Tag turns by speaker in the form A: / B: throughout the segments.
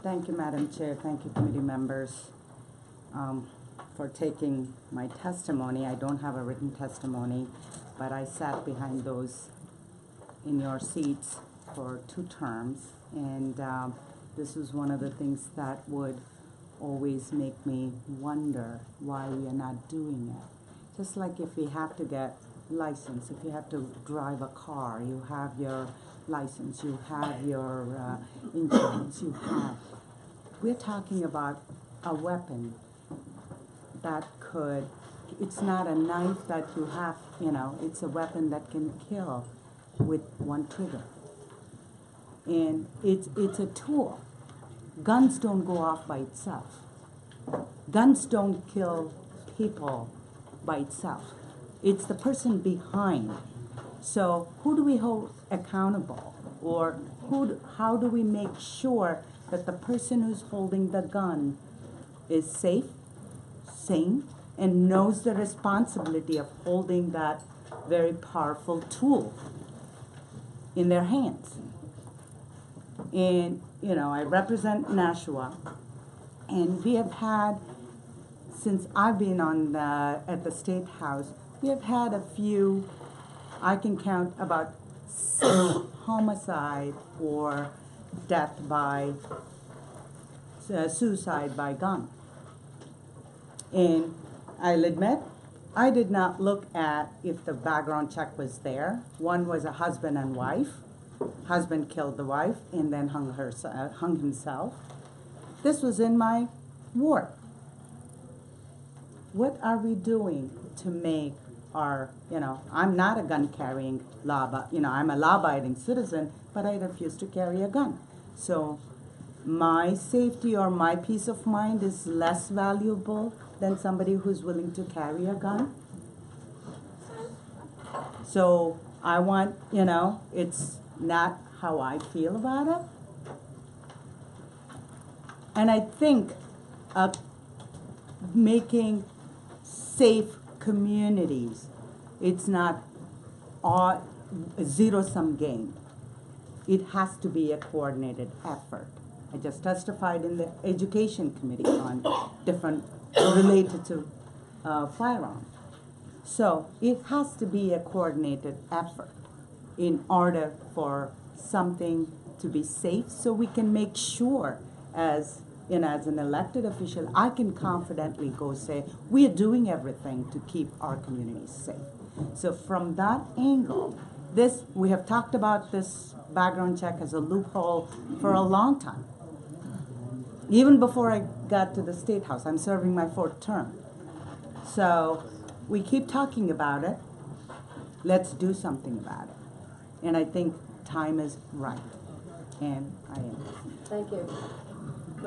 A: Thank you, Madam Chair. Thank you, committee members, for taking my testimony. I don't have a written testimony, but I sat behind those in your seats for 2 terms, and this is one of the things that would always make me wonder why we are not doing it. Just like if we have to get license, if you have to drive a car, you have your license, you have your insurance, we're talking about a weapon that could, it's not a knife that you have, it's a weapon that can kill with one trigger. And it's a tool. Guns don't go off by itself. Guns don't kill people by itself. It's the person behind. So who do we hold accountable? Or how do we make sure that the person who's holding the gun is safe, sane, and knows the responsibility of holding that very powerful tool in their hands? And, I represent Nashua, and we have had, since I've been at the State House, we have had a few, I can count about 6 homicide or death by suicide by gun. And I'll admit, I did not look at if the background check was there. One was a husband and wife. Husband killed the wife and then hung himself. This was in my ward. What are we doing to make our, I'm not a gun-carrying I'm a law-abiding citizen, but I refuse to carry a gun. So my safety or my peace of mind is less valuable than somebody who's willing to carry a gun. So I want, it's not how I feel about it. And I think making safe communities, it's not a zero-sum game. It has to be a coordinated effort. I just testified in the education committee on different related to firearms. So it has to be a coordinated effort in order for something to be safe, so we can make sure as an elected official, I can confidently go say, we are doing everything to keep our communities safe. So from that angle, we have talked about this background check as a loophole for a long time. Even before I got to the State House, I'm serving my 4th term. So we keep talking about it. Let's do something about it. And I think time is right. And I am.
B: Thank you.
C: I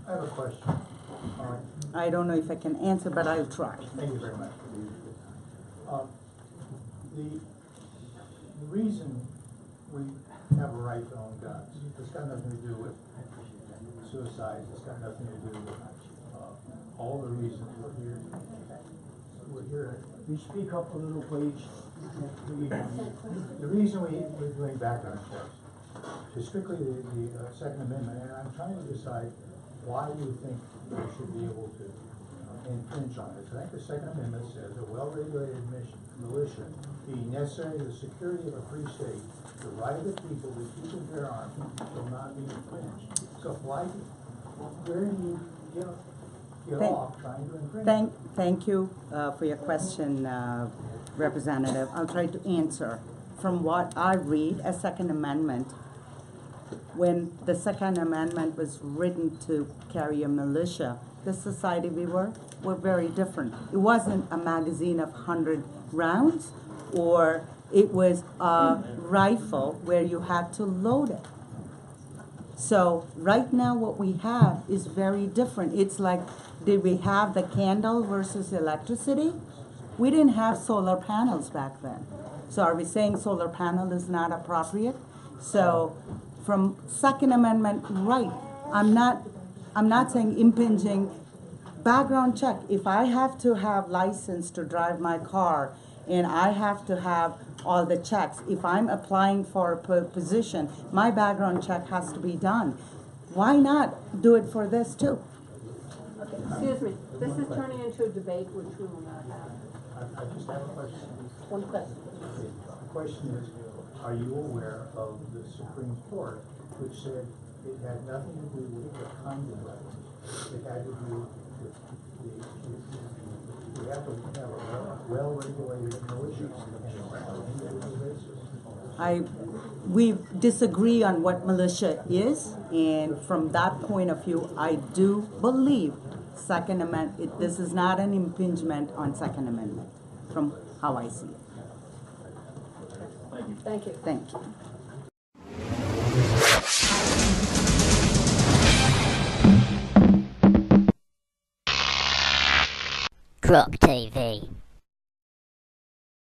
C: have a question. All right.
A: I don't know if I can answer, but I'll try.
C: Thank you very much. The reason we have a right to own guns, it's got nothing to do with suicide. It's got nothing to do with all the reasons we're here.
D: You speak up a little, please.
C: The reason we're doing background checks is strictly the Second Amendment, and I'm trying to decide why you think we should be able to infringe on it. So I think the Second Amendment says a well-regulated militia being necessary to the security of a free state, the right of the people to keep and bear arms shall not be infringed. So where do you get off trying to infringe?
A: Thank you for your question, Representative. I'll try to answer. From what I read, a Second Amendment, when the Second Amendment was written to carry a militia, the society we were very different. It wasn't a magazine of 100 rounds, or it was a rifle where you had to load it. So right now what we have is very different. It's like, did we have the candle versus electricity? We didn't have solar panels back then. So are we saying solar panel is not appropriate? So from Second Amendment right, I'm not saying impinging background check. If I have to have license to drive my car and I have to have all the checks. If I'm applying for a position, my background check has to be done. Why not do it for this too?
B: Okay, excuse me, this is turning into a debate which we will not have.
C: I just have a question.
B: One question.
C: The question is, are you aware of the Supreme Court, which said it had nothing to do with the kind of weapons? It had to do with we have to have a well-regulated militia on an individual basis.
A: We disagree on what militia is, and from that point of view, I do believe Second Amendment, this is not an impingement on Second Amendment, from how I see it.
B: Thank you.
A: Thank you.
D: Croc TV.